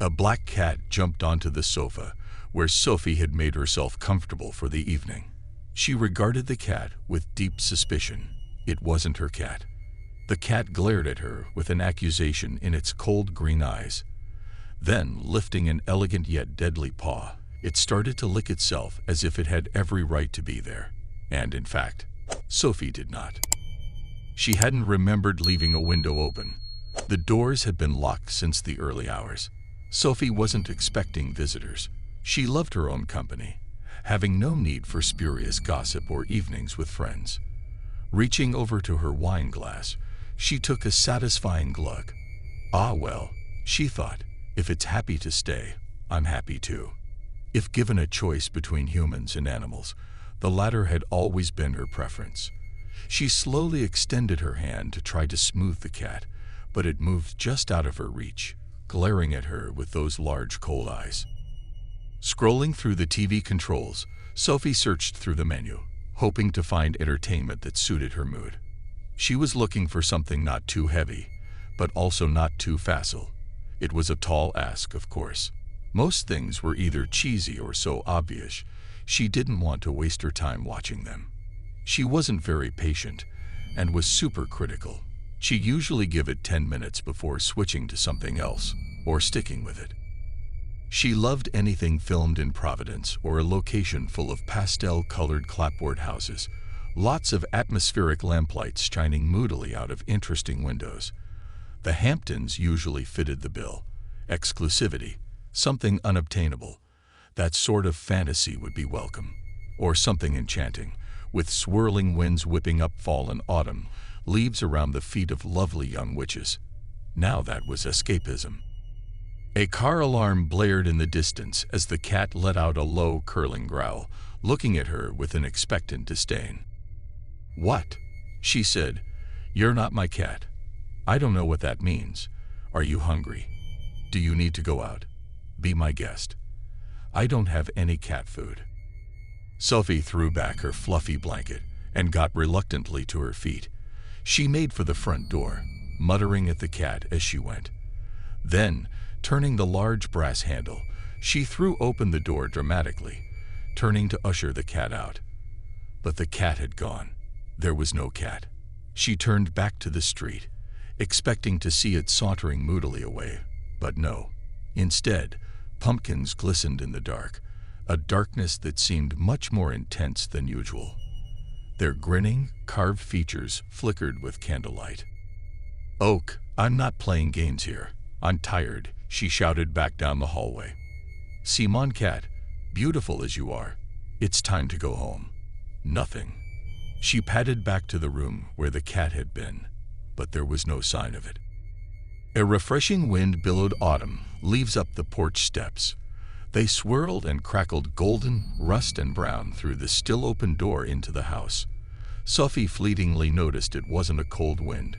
A black cat jumped onto the sofa, where Sophie had made herself comfortable for the evening. She regarded the cat with deep suspicion. It wasn't her cat. The cat glared at her with an accusation in its cold green eyes. Then, lifting an elegant yet deadly paw, it started to lick itself as if it had every right to be there. And in fact, Sophie did not. She hadn't remembered leaving a window open. The doors had been locked since the early hours. Sophie wasn't expecting visitors. She loved her own company, having no need for spurious gossip or evenings with friends. Reaching over to her wine glass, she took a satisfying glug. Ah well, she thought, if it's happy to stay, I'm happy too. If given a choice between humans and animals, the latter had always been her preference. She slowly extended her hand to try to smooth the cat, but it moved just out of her reach, glaring at her with those large cold eyes. Scrolling through the TV controls, Sophie searched through the menu, hoping to find entertainment that suited her mood. She was looking for something not too heavy, but also not too facile. It was a tall ask, of course. Most things were either cheesy or so obvious, she didn't want to waste her time watching them. She wasn't very patient and was super critical. She usually gave it 10 minutes before switching to something else or sticking with it. She loved anything filmed in Providence or a location full of pastel-colored clapboard houses, lots of atmospheric lamplights shining moodily out of interesting windows. The Hamptons usually fitted the bill. Exclusivity, something unobtainable. That sort of fantasy would be welcome. Or something enchanting, with swirling winds whipping up fall and autumn, leaves around the feet of lovely young witches. Now that was escapism. A car alarm blared in the distance as the cat let out a low, curling growl, looking at her with an expectant disdain. "What?" she said. "You're not my cat. I don't know what that means. Are you hungry? Do you need to go out? Be my guest. I don't have any cat food." Sophie threw back her fluffy blanket and got reluctantly to her feet. She made for the front door, muttering at the cat as she went. Then, turning the large brass handle, she threw open the door dramatically, turning to usher the cat out. But the cat had gone. There was no cat. She turned back to the street, expecting to see it sauntering moodily away, but no. Instead, pumpkins glistened in the dark, a darkness that seemed much more intense than usual. Their grinning, carved features flickered with candlelight. "Oak, I'm not playing games here. I'm tired," she shouted back down the hallway. "See, mon cat, beautiful as you are, it's time to go home." Nothing. She padded back to the room where the cat had been, but there was no sign of it. A refreshing wind billowed autumn leaves up the porch steps. They swirled and crackled golden, rust and brown through the still open door into the house. Sophie fleetingly noticed it wasn't a cold wind.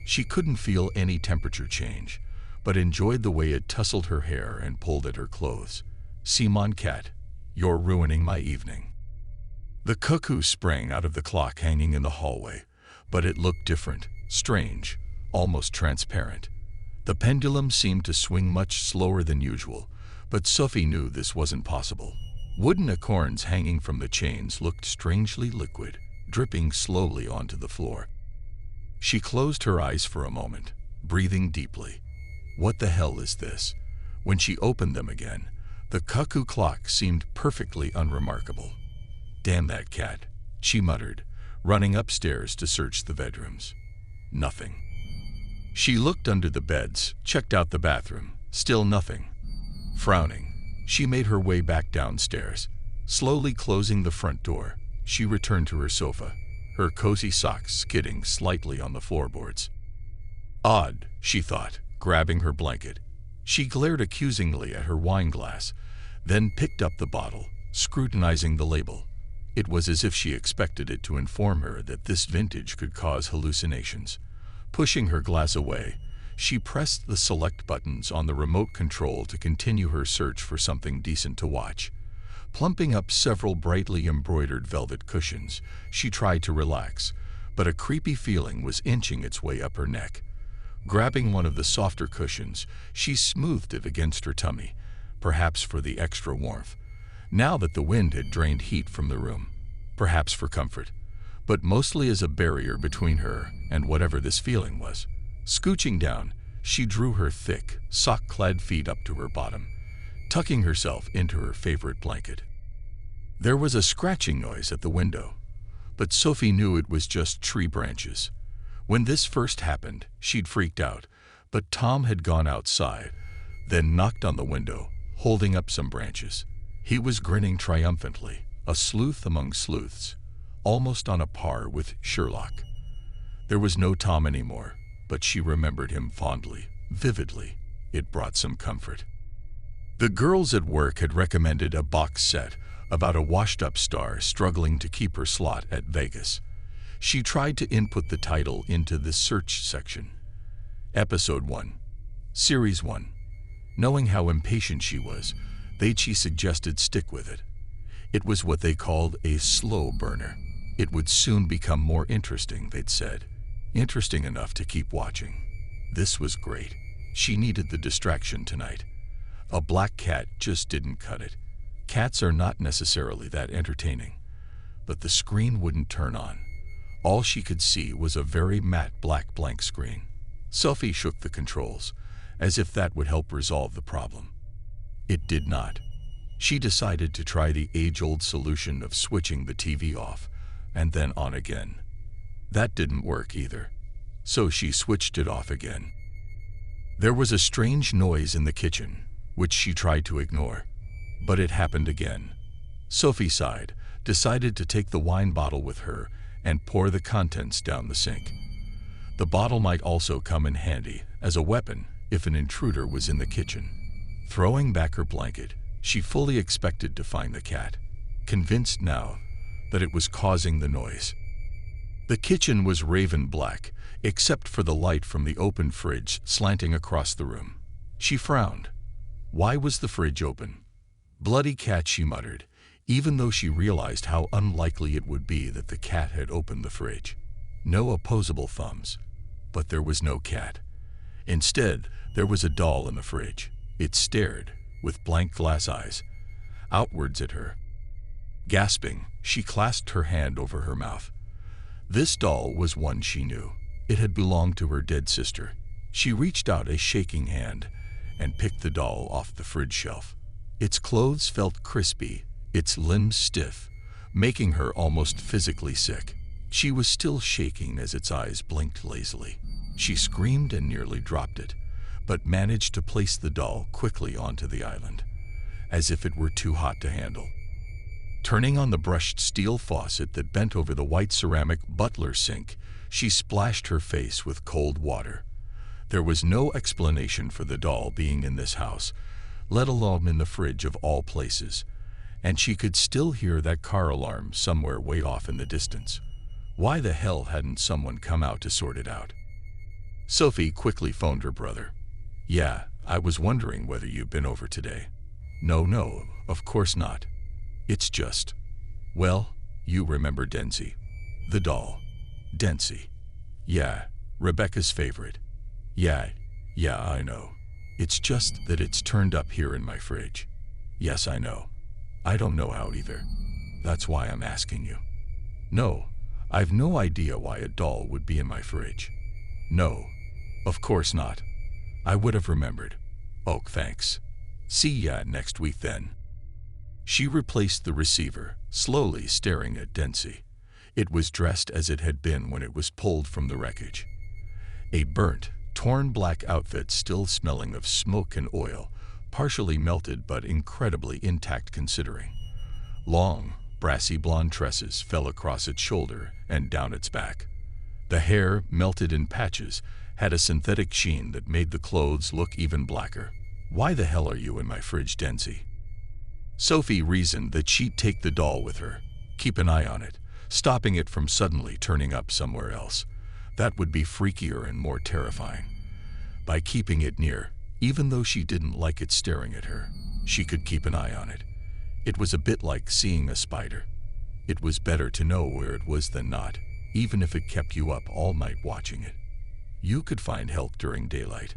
She couldn't feel any temperature change, but enjoyed the way it tousled her hair and pulled at her clothes. "See, mon cat, you're ruining my evening." The cuckoo sprang out of the clock hanging in the hallway, but it looked different, strange, almost transparent. The pendulum seemed to swing much slower than usual, but Sophie knew this wasn't possible. Wooden acorns hanging from the chains looked strangely liquid, dripping slowly onto the floor. She closed her eyes for a moment, breathing deeply. What the hell is this? When she opened them again, the cuckoo clock seemed perfectly unremarkable. "Damn that cat," she muttered, running upstairs to search the bedrooms. Nothing. She looked under the beds, checked out the bathroom. Still nothing. Frowning, she made her way back downstairs. Slowly closing the front door, she returned to her sofa, her cozy socks skidding slightly on the floorboards. Odd, she thought, grabbing her blanket. She glared accusingly at her wine glass, then picked up the bottle, scrutinizing the label. It was as if she expected it to inform her that this vintage could cause hallucinations. Pushing her glass away, she pressed the select buttons on the remote control to continue her search for something decent to watch. Plumping up several brightly embroidered velvet cushions, she tried to relax, but a creepy feeling was inching its way up her neck. Grabbing one of the softer cushions, she smoothed it against her tummy, perhaps for the extra warmth, now that the wind had drained heat from the room, perhaps for comfort, but mostly as a barrier between her and whatever this feeling was. Scooching down, she drew her thick, sock-clad feet up to her bottom, tucking herself into her favorite blanket. There was a scratching noise at the window, but Sophie knew it was just tree branches. When this first happened, she'd freaked out, but Tom had gone outside, then knocked on the window, holding up some branches. He was grinning triumphantly, a sleuth among sleuths, almost on a par with Sherlock. There was no Tom anymore, but she remembered him fondly, vividly. It brought some comfort. The girls at work had recommended a box set about a washed-up star struggling to keep her slot at Vegas. She tried to input the title into the search section. Episode 1, Series 1. Knowing how impatient she was, she suggested stick with it. It was what they called a slow burner. It would soon become more interesting, they'd said. Interesting enough to keep watching. This was great. She needed the distraction tonight. A black cat just didn't cut it. Cats are not necessarily that entertaining. But the screen wouldn't turn on. All she could see was a very matte black blank screen. Sophie shook the controls, as if that would help resolve the problem. It did not. She decided to try the age-old solution of switching the TV off, and then on again. That didn't work either, so she switched it off again. There was a strange noise in the kitchen, which she tried to ignore, but it happened again. Sophie sighed, decided to take the wine bottle with her, and pour the contents down the sink. The bottle might also come in handy as a weapon if an intruder was in the kitchen. Throwing back her blanket, she fully expected to find the cat, convinced now that it was causing the noise. The kitchen was raven black, except for the light from the open fridge slanting across the room. She frowned. Why was the fridge open? Bloody cat, she muttered, even though she realized how unlikely it would be that the cat had opened the fridge. No opposable thumbs, but there was no cat. Instead, there was a doll in the fridge. It stared, with blank glass eyes, outwards at her. Gasping, she clasped her hand over her mouth. This doll was one she knew. It had belonged to her dead sister. She reached out a shaking hand and picked the doll off the fridge shelf. Its clothes felt crispy, its limbs stiff, making her almost physically sick. She was still shaking as its eyes blinked lazily. She screamed and nearly dropped it, but managed to place the doll quickly onto the island, as if it were too hot to handle. Turning on the brushed steel faucet that bent over the white ceramic butler sink, she splashed her face with cold water. There was no explanation for the doll being in this house, let alone in the fridge of all places, and she could still hear that car alarm somewhere way off in the distance. Why the hell hadn't someone come out to sort it out? Sophie quickly phoned her brother. "Yeah, I was wondering whether you've been over today." No, of course not. It's just, well, you remember Denzi. The doll. Denzi. Yeah, Rebecca's favorite. Yeah, I know. It's just that it's turned up here in my fridge. Yes, I know. I don't know how either. That's why I'm asking you. No, I've no idea why a doll would be in my fridge. No, of course not. I would have remembered. Oh, thanks. See ya next week then. She replaced the receiver, slowly staring at Denzi. It was dressed as it had been when it was pulled from the wreckage. A burnt, torn black outfit still smelling of smoke and oil, partially melted but incredibly intact considering. Long, brassy blonde tresses fell across its shoulder and down its back. The hair, melted in patches, had a synthetic sheen that made the clothes look even blacker. Why the hell are you in my fridge, Denzi? Sophie reasoned that she'd take the doll with her, keep an eye on it, stopping it from suddenly turning up somewhere else. That would be freakier and more terrifying. By keeping it near, even though she didn't like it staring at her, she could keep an eye on it. It was a bit like seeing a spider. It was better to know where it was than not, even if it kept you up all night watching it. you could find help during daylight.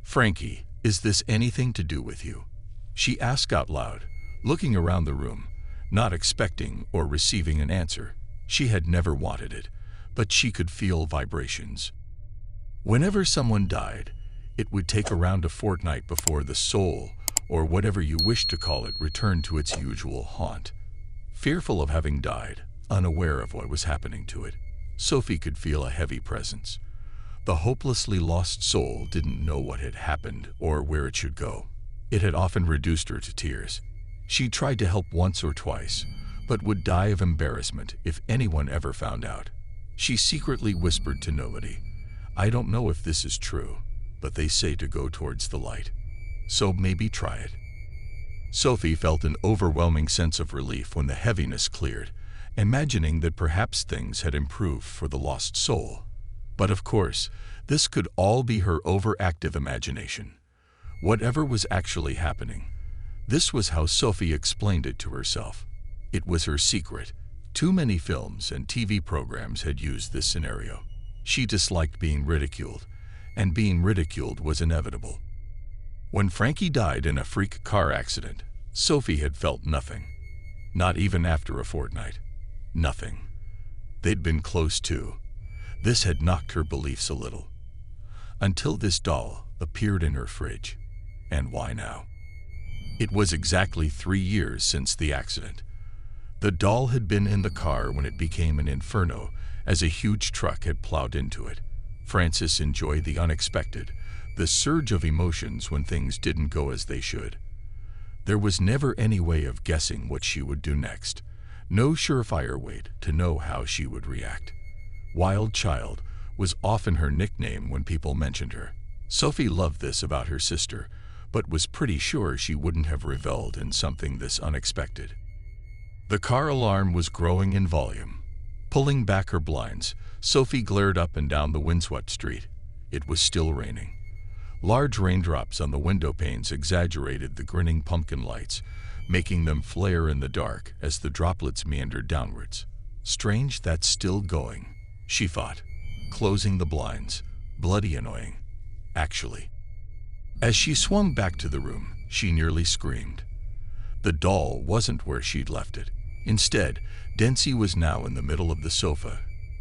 "Frankie, is this anything to do with you?" she asked out loud, looking around the room, not expecting or receiving an answer. She had never wanted it, but she could feel vibrations. Whenever someone died, it would take around a fortnight before the soul, or whatever you wish to call it, returned to its usual haunt. Fearful of having died, unaware of what was happening to it, Sophie could feel a heavy presence. The hopelessly lost soul didn't know what had happened or where it should go. It had often reduced her to tears. She tried to help once or twice, but would die of embarrassment if anyone ever found out. She secretly whispered to nobody, "I don't know if this is true, but they say to go towards the light. So maybe try it." Sophie felt an overwhelming sense of relief when the heaviness cleared, imagining that perhaps things had improved for the lost soul. But of course, this could all be her overactive imagination. Whatever was actually happening, this was how Sophie explained it to herself. It was her secret. Too many films and TV programs had used this scenario. She disliked being ridiculed, and being ridiculed was inevitable. When Frankie died in a freak car accident, Sophie had felt nothing. Not even after a fortnight. Nothing. They'd been close too. This had knocked her beliefs a little. Until this doll appeared in her fridge. And why now? It was exactly 3 years since the accident. The doll had been in the car when it became an inferno as a huge truck had plowed into it. Frances enjoyed the unexpected, the surge of emotions when things didn't go as they should. There was never any way of guessing what she would do next. No surefire way to know how she would react. Wild Child was often her nickname when people mentioned her. Sophie loved this about her sister, but was pretty sure she wouldn't have reveled in something this unexpected. The car alarm was growing in volume. Pulling back her blinds, Sophie glared up and down the windswept street. It was still raining. Large raindrops on the window panes exaggerated the grinning pumpkin lights, making them flare in the dark as the droplets meandered downwards. Strange that's still going, she thought, closing the blinds. Bloody annoying, actually. As she swung back to the room, she nearly screamed. The doll wasn't where she'd left it. Instead, Dency was now in the middle of the sofa,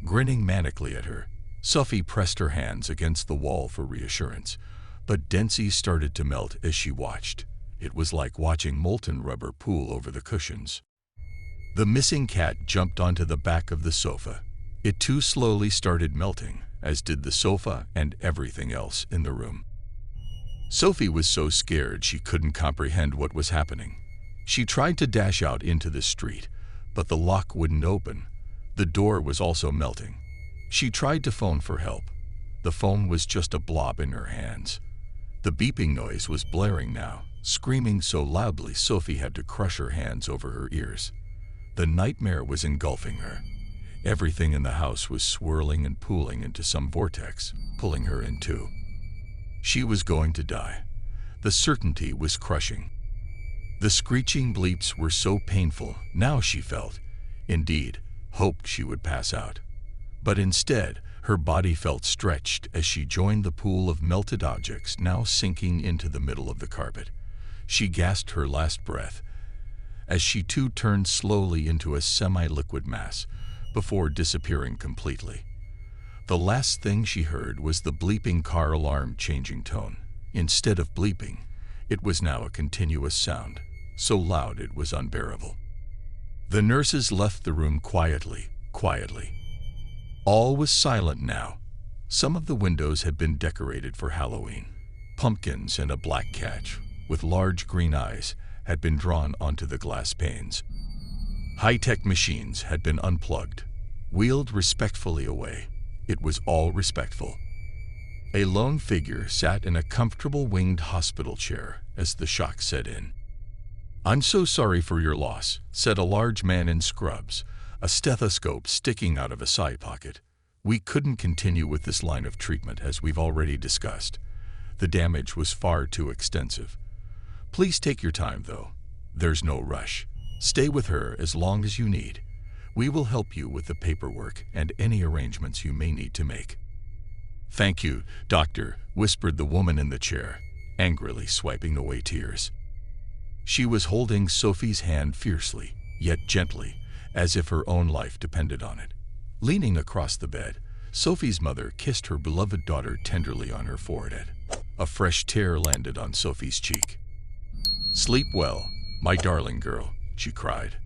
grinning manically at her. Sophie pressed her hands against the wall for reassurance, but Dency started to melt as she watched. It was like watching molten rubber pool over the cushions. The missing cat jumped onto the back of the sofa. It too slowly started melting, as did the sofa and everything else in the room. Sophie was so scared she couldn't comprehend what was happening. She tried to dash out into the street, but the lock wouldn't open. The door was also melting. She tried to phone for help. The phone was just a blob in her hands. The beeping noise was blaring now, screaming so loudly Sophie had to crush her hands over her ears. The nightmare was engulfing her. Everything in the house was swirling and pooling into some vortex, pulling her in too. She was going to die. The certainty was crushing. The screeching bleeps were so painful, now she felt, indeed, hoped she would pass out. But instead, her body felt stretched as she joined the pool of melted objects now sinking into the middle of the carpet. She gasped her last breath as she too turned slowly into a semi-liquid mass before disappearing completely. The last thing she heard was the bleeping car alarm changing tone. Instead of bleeping, it was now a continuous sound, so loud it was unbearable. The nurses left the room quietly. All was silent now. Some of the windows had been decorated for Halloween. Pumpkins and a black cat with large green eyes had been drawn onto the glass panes. High-tech machines had been unplugged, wheeled respectfully away. It was all respectful. A lone figure sat in a comfortable winged hospital chair as the shock set in. "I'm so sorry for your loss," said a large man in scrubs, a stethoscope sticking out of a side pocket. "We couldn't continue with this line of treatment as we've already discussed. The damage was far too extensive. Please take your time though. There's no rush. Stay with her as long as you need. We will help you with the paperwork and any arrangements you may need to make." "Thank you, doctor," whispered the woman in the chair, angrily swiping away tears. She was holding Sophie's hand fiercely, yet gently, as if her own life depended on it. Leaning across the bed, Sophie's mother kissed her beloved daughter tenderly on her forehead. A fresh tear landed on Sophie's cheek. "Sleep well, my darling girl," she cried.